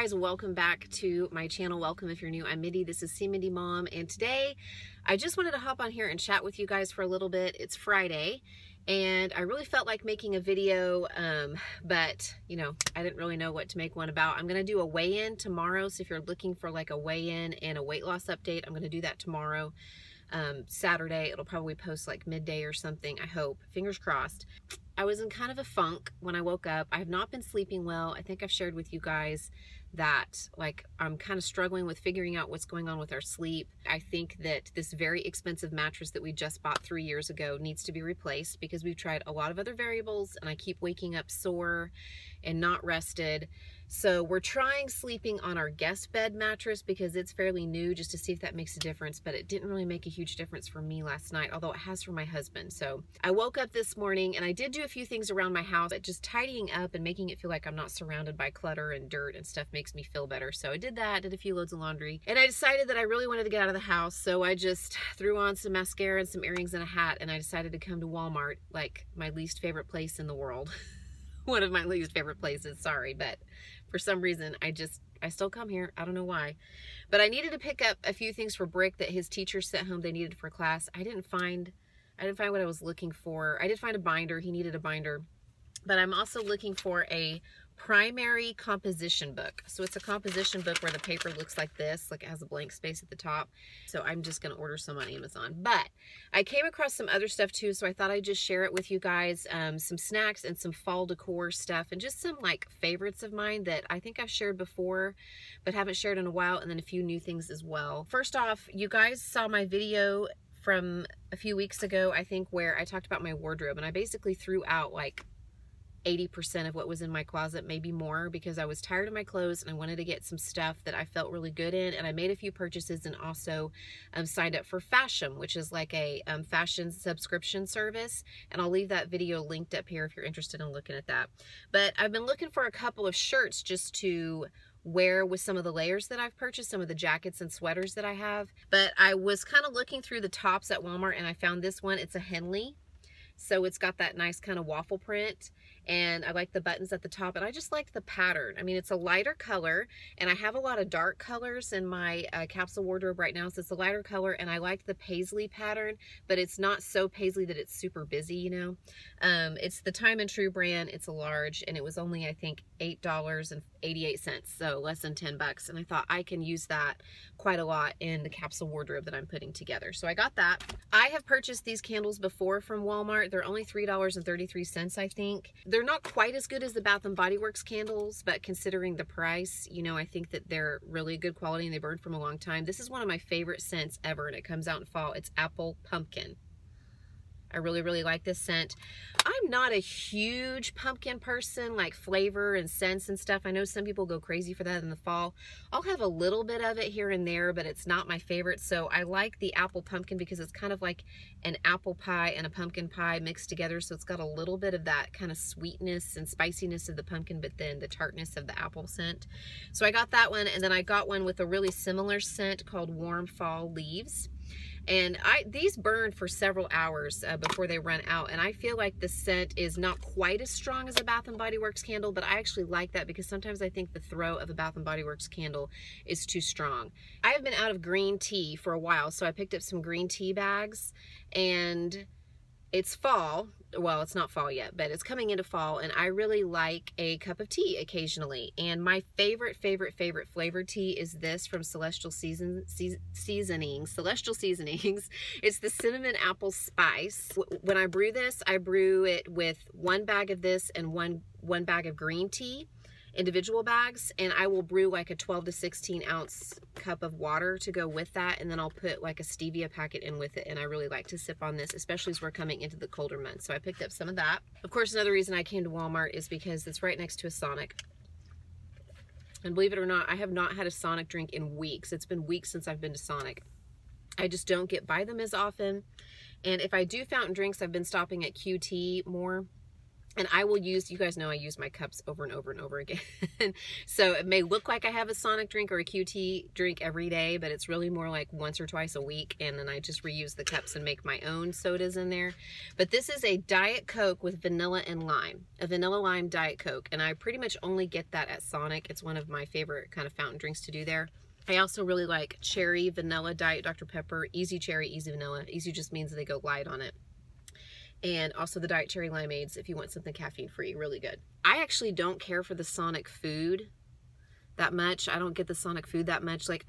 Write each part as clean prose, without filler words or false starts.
guys, welcome back to my channel. Welcome if you're new. I'm Mindy. This is See Mindy Mom, and today I just wanted to hop on here and chat with you guys for a little bit. It's Friday and I really felt like making a video, but you know, I didn't really know what to make one about. I'm gonna do a weigh-in tomorrow, so if you're looking for like a weigh-in and a weight loss update, I'm gonna do that tomorrow. Saturday. It'll probably post like midday or something, I hope. Fingers crossed. I was in kind of a funk when I woke up. I have not been sleeping well. I think I've shared with you guys that like I'm kind of struggling with figuring out what's going on with our sleep. I think that this very expensive mattress that we just bought 3 years ago needs to be replaced because we've tried a lot of other variables and I keep waking up sore and not rested. So we're trying sleeping on our guest bed mattress because it's fairly new, just to see if that makes a difference, but it didn't really make a huge difference for me last night, although it has for my husband. So I woke up this morning and I did do a few things around my house, but just tidying up and making it feel like I'm not surrounded by clutter and dirt and stuff makes me feel better. So I did that, did a few loads of laundry, and I decided that I really wanted to get out of the house. So I just threw on some mascara and some earrings and a hat, and I decided to come to Walmart, like my least favorite place in the world. One of my least favorite places, sorry, but for some reason I still come here. I don't know why, but I needed to pick up a few things for Brick that his teacher sent home they needed for class. I didn't find what I was looking for. I did find a binder. He needed a binder, but I'm also looking for a primary composition book. So it's a composition book where the paper looks like this, like it has a blank space at the top. So I'm just going to order some on Amazon, but I came across some other stuff too. So I thought I'd just share it with you guys, some snacks and some fall decor stuff and just some like favorites of mine that I think I've shared before, but haven't shared in a while. And then a few new things as well. First off, you guys saw my video from a few weeks ago, I think, where I talked about my wardrobe, and I basically threw out like 80% of what was in my closet, maybe more, because I was tired of my clothes and I wanted to get some stuff that I felt really good in. And I made a few purchases and also signed up for Fashion, which is like a fashion subscription service. And I'll leave that video linked up here if you're interested in looking at that. But I've been looking for a couple of shirts just to wear with some of the layers that I've purchased, some of the jackets and sweaters that I have. But I was kind of looking through the tops at Walmart and I found this one. It's a Henley. So it's got that nice kind of waffle print, and I like the buttons at the top, and I just like the pattern. I mean, it's a lighter color, and I have a lot of dark colors in my capsule wardrobe right now, so it's a lighter color, and I like the paisley pattern, but it's not so paisley that it's super busy, you know. It's the Time and True brand. It's a large, and it was only, I think, $8.88, so less than 10 bucks, and I thought I can use that quite a lot in the capsule wardrobe that I'm putting together. So I got that. I have purchased these candles before from Walmart. They're only $3.33, I think. They're not quite as good as the Bath & Body Works candles, but considering the price, you know, I think that they're really good quality and they burn from a long time. This is one of my favorite scents ever, and it comes out in fall. It's Apple Pumpkin. I really, really like this scent. I'm not a huge pumpkin person, like flavor and scents and stuff. I know some people go crazy for that in the fall. I'll have a little bit of it here and there, but it's not my favorite. So I like the apple pumpkin because it's kind of like an apple pie and a pumpkin pie mixed together. So it's got a little bit of that kind of sweetness and spiciness of the pumpkin, but then the tartness of the apple scent. So I got that one, and then I got one with a really similar scent called Warm Fall Leaves. And these burn for several hours before they run out, and I feel like the scent is not quite as strong as a Bath & Body Works candle, but I actually like that because sometimes I think the throw of a Bath & Body Works candle is too strong. I have been out of green tea for a while, so I picked up some green tea bags, and it's fall. Well, it's not fall yet, but it's coming into fall, and I really like a cup of tea occasionally. And my favorite flavored tea is this from Celestial Seasonings. It's the cinnamon apple spice. When I brew this, I brew it with 1 bag of this and one bag of green tea, individual bags, and I will brew like a 12 to 16 ounce cup of water to go with that, and then I'll put like a stevia packet in with it, and I really like to sip on this, especially as we're coming into the colder months. So I picked up some of that. Of course, another reason I came to Walmart is because it's right next to a Sonic, and believe it or not, I have not had a Sonic drink in weeks. It's been weeks since I've been to Sonic. I just don't get by them as often, and if I do fountain drinks, I've been stopping at QT more. And I will use, you guys know I use my cups over and over and over again. So it may look like I have a Sonic drink or a QT drink every day, but it's really more like once or twice a week. And then I just reuse the cups and make my own sodas in there. But this is a Diet Coke with vanilla and lime, a vanilla lime Diet Coke. And I pretty much only get that at Sonic. It's one of my favorite kind of fountain drinks to do there. I also really like cherry vanilla Diet Dr. Pepper, easy cherry, easy vanilla. Easy just means they go light on it. And also the Diet Cherry Limeades if you want something caffeine free, really good. I actually don't care for the Sonic food that much. I don't get the Sonic food that much. Like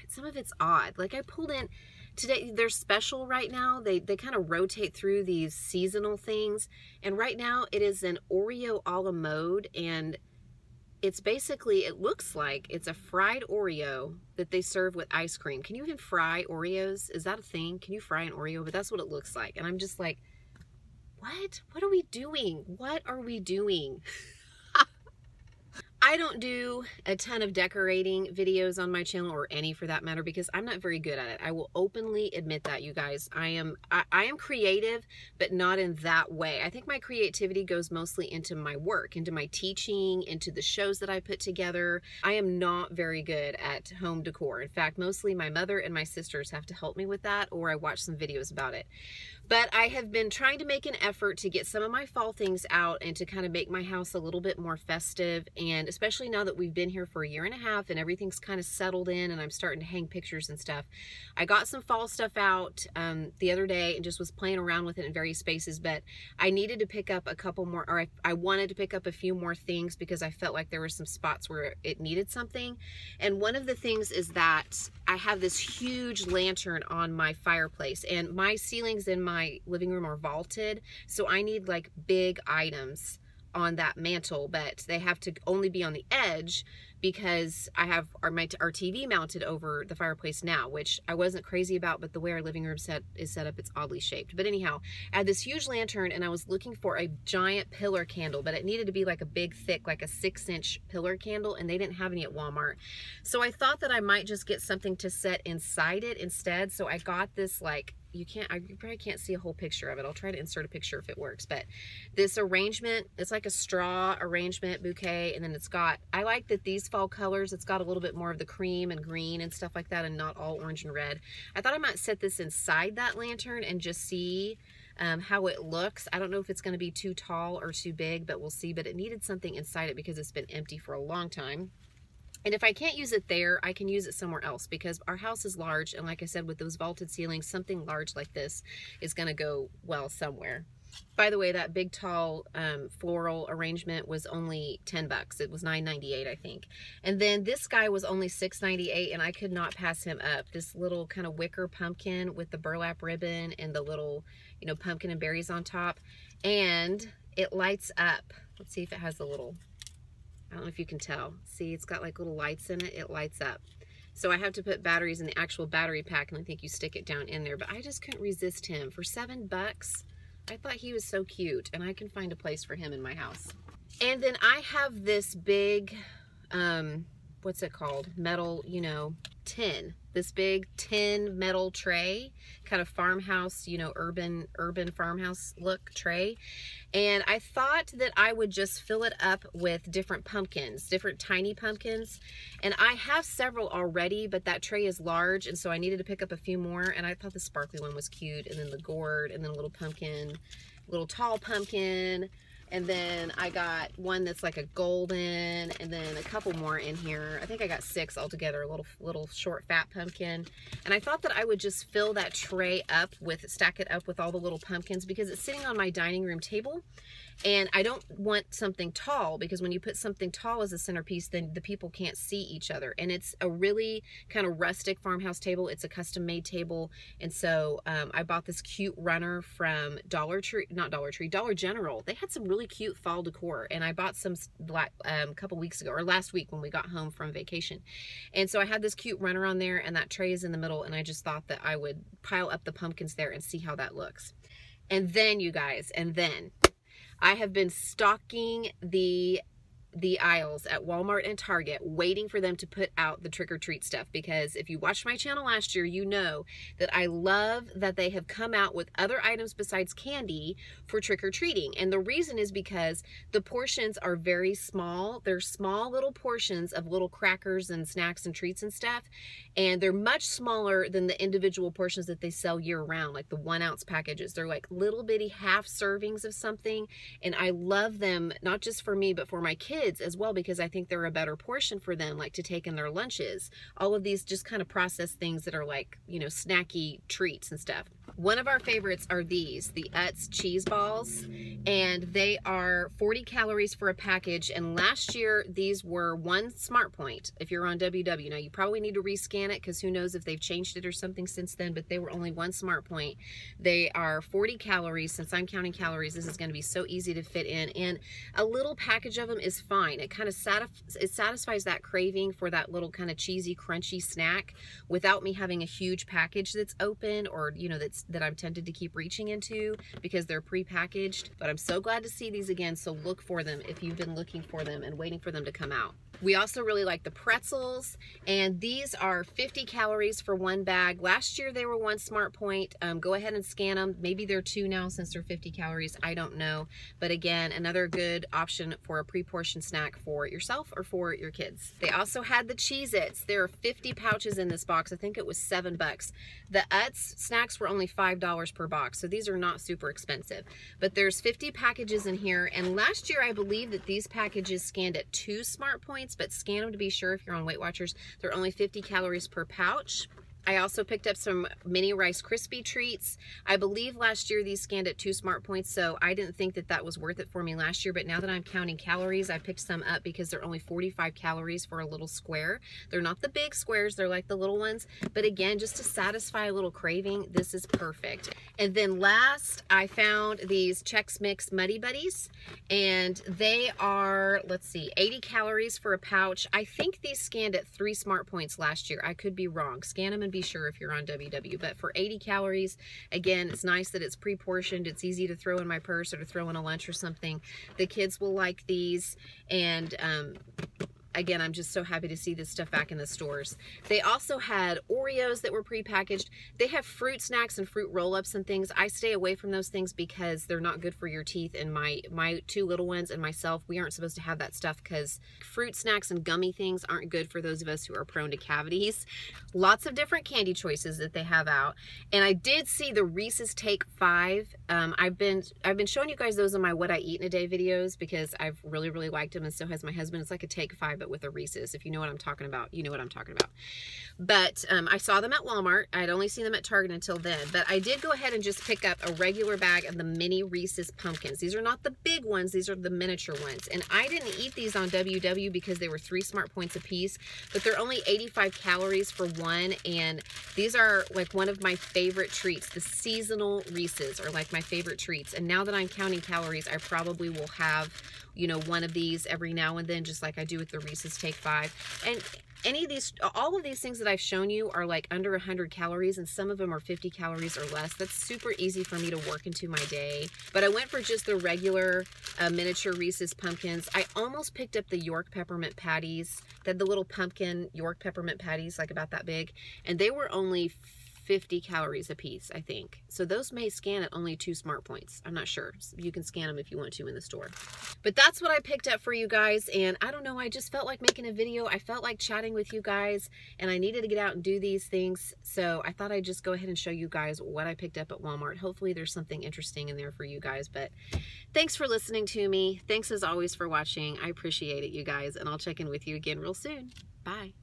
some of it's odd. Like I pulled in today, they're special right now. They kind of rotate through these seasonal things. And right now it is an Oreo a la mode, and it's basically, it looks like it's a fried Oreo that they serve with ice cream. Can you even fry Oreos? Is that a thing? Can you fry an Oreo? But that's what it looks like. And I'm just like, what? What are we doing? What are we doing? I don't do a ton of decorating videos on my channel, or any for that matter, because I'm not very good at it. I will openly admit that, you guys. I am creative, but not in that way. I think my creativity goes mostly into my work, into my teaching, into the shows that I put together. I am not very good at home decor. In fact, mostly my mother and my sisters have to help me with that, or I watch some videos about it. But I have been trying to make an effort to get some of my fall things out and to kind of make my house a little bit more festive. And especially now that we've been here for a year and a half and everything's kind of settled in and I'm starting to hang pictures and stuff. I got some fall stuff out the other day and just was playing around with it in various spaces, but I needed to pick up a couple more, or I wanted to pick up a few more things because I felt like there were some spots where it needed something. And one of the things is that I have this huge lantern on my fireplace, and my ceilings in my living room are vaulted, so I need like big items on that mantle, but they have to only be on the edge because I have our TV mounted over the fireplace now, which I wasn't crazy about, but the way our living room is set up, it's oddly shaped. But anyhow, I had this huge lantern and I was looking for a giant pillar candle, but it needed to be like a big, thick, like a 6-inch pillar candle, and they didn't have any at Walmart. So I thought that I might just get something to set inside it instead. So I got this, like, you probably can't see a whole picture of it. I'll try to insert a picture if it works. But this arrangement, it's like a straw arrangement bouquet. And then it's got, I like that these fall colors, it's got a little bit more of the cream and green and stuff like that, and not all orange and red. I thought I might set this inside that lantern and just see how it looks. I don't know if it's going to be too tall or too big, but we'll see. But it needed something inside it because it's been empty for a long time. And if I can't use it there, I can use it somewhere else because our house is large. And like I said, with those vaulted ceilings, something large like this is going to go well somewhere. By the way, that big, tall floral arrangement was only 10 bucks. It was $9.98, I think. And then this guy was only $6.98, and I could not pass him up. This little kind of wicker pumpkin with the burlap ribbon and the little, you know, pumpkin and berries on top. And it lights up. Let's see if it has the little... I don't know if you can tell. See, it's got like little lights in it. It lights up. So I have to put batteries in the actual battery pack, and I think you stick it down in there. But I just couldn't resist him. For 7 bucks, I thought he was so cute, and I can find a place for him in my house. And then I have this big, what's it called? Metal, you know, tin. This big tin metal tray, kind of farmhouse, you know, urban farmhouse look tray. And I thought that I would just fill it up with different pumpkins, different tiny pumpkins. And I have several already, but that tray is large, and so I needed to pick up a few more. And I thought the sparkly one was cute, and then the gourd, and then a little pumpkin, little tall pumpkin. And then I got one that's like a golden, and then a couple more in here. I think I got 6 altogether, a little short fat pumpkin. And I thought that I would just fill that tray up with, stack it up with all the little pumpkins, because it's sitting on my dining room table. And I don't want something tall, because when you put something tall as a centerpiece, then the people can't see each other. And it's a really kind of rustic farmhouse table. It's a custom made table. And so I bought this cute runner from Dollar General. They had some really cute fall decor, and I bought some a couple weeks ago, or last week when we got home from vacation. And so I had this cute runner on there, and that tray is in the middle, and I just thought that I would pile up the pumpkins there and see how that looks. And then, you guys, I have been stocking the the aisles at Walmart and Target waiting for them to put out the trick-or-treat stuff, because if you watched my channel last year, you know that I love that they have come out with other items besides candy for trick-or-treating. And the reason is because the portions are very small. They're small little portions of little crackers and snacks and treats and stuff, and they're much smaller than the individual portions that they sell year-round, like the 1-ounce packages. They're like little bitty half servings of something, and I love them, not just for me but for my kids as well, because I think they're a better portion for them, like to take in their lunches. All of these just kind of processed things that are like, you know, snacky treats and stuff. One of our favorites are these, the Utz cheese balls, and they are 40 calories for a package, and last year these were 1 Smart Point if you're on WW. Now you probably need to rescan it because who knows if they've changed it or something since then, but they were only 1 Smart Point. They are 40 calories. Since I'm counting calories, this is going to be so easy to fit in, and a little package of them is fine. It kind of satisfies that craving for that little kind of cheesy, crunchy snack without me having a huge package that's open, or, you know, that I'm tempted to keep reaching into because they're pre-packaged. But I'm so glad to see these again, so look for them if you've been looking for them and waiting for them to come out. We also really like the pretzels, and these are 50 calories for 1 bag. Last year they were 1 Smart Point. Go ahead and scan them. Maybe they're 2 now since they're 50 calories. I don't know. But again, another good option for a pre-portioned snack for yourself or for your kids. They also had the Cheez-Its. There are 50 pouches in this box. I think it was $7. The Utz snacks were only $5 per box, so these are not super expensive. But there's 50 packages in here, and last year I believe that these packages scanned at 2 Smart Points, but scan them to be sure if you're on Weight Watchers. They're only 50 calories per pouch. I also picked up some mini Rice Krispie treats. I believe last year these scanned at 2 Smart Points, so I didn't think that that was worth it for me last year, but now that I'm counting calories, I picked some up because they're only 45 calories for a little square. They're not the big squares, they're like the little ones, but again, just to satisfy a little craving, this is perfect. And then last, I found these Chex Mix Muddy Buddies, and they are, let's see, 80 calories for a pouch. I think these scanned at 3 Smart Points last year. I could be wrong. Scan them and be sure if you're on WW, but for 80 calories, again, it's nice that it's pre-portioned. It's easy to throw in my purse or to throw in a lunch or something. The kids will like these, and again, I'm just so happy to see this stuff back in the stores. They also had Oreos that were pre-packaged. They have fruit snacks and fruit roll-ups and things. I stay away from those things because they're not good for your teeth, and my 2 little ones and myself, we aren't supposed to have that stuff because fruit snacks and gummy things aren't good for those of us who are prone to cavities. Lots of different candy choices that they have out. And I did see the Reese's Take 5. I've been showing you guys those in my What I Eat in a Day videos because I've really, really liked them, and so has my husband. It's like a Take 5, but with a Reese's. If you know what I'm talking about, you know what I'm talking about. But I saw them at Walmart. I'd only seen them at Target until then, but I did go ahead and just pick up a regular bag of the mini Reese's pumpkins. These are not the big ones, these are the miniature ones, and I didn't eat these on WW because they were 3 Smart Points a piece, but they're only 85 calories for one, and these are like one of my favorite treats. The seasonal Reese's are like my favorite treats, and now that I'm counting calories, I probably will have, you know, one of these every now and then, just like I do with the Reese's Take 5. And any of these, all of these things that I've shown you are like under 100 calories, and some of them are 50 calories or less. That's super easy for me to work into my day. But I went for just the regular miniature Reese's pumpkins. I almost picked up the York peppermint patties, the little pumpkin York peppermint patties, like about that big, and they were only 50 calories a piece, I think. So those may scan at only 2 Smart Points. I'm not sure. You can scan them if you want to in the store. But that's what I picked up for you guys, and I don't know, I just felt like making a video. I felt like chatting with you guys, and I needed to get out and do these things, so I thought I'd just go ahead and show you guys what I picked up at Walmart. Hopefully there's something interesting in there for you guys, but thanks for listening to me. Thanks as always for watching. I appreciate it, you guys, and I'll check in with you again real soon. Bye.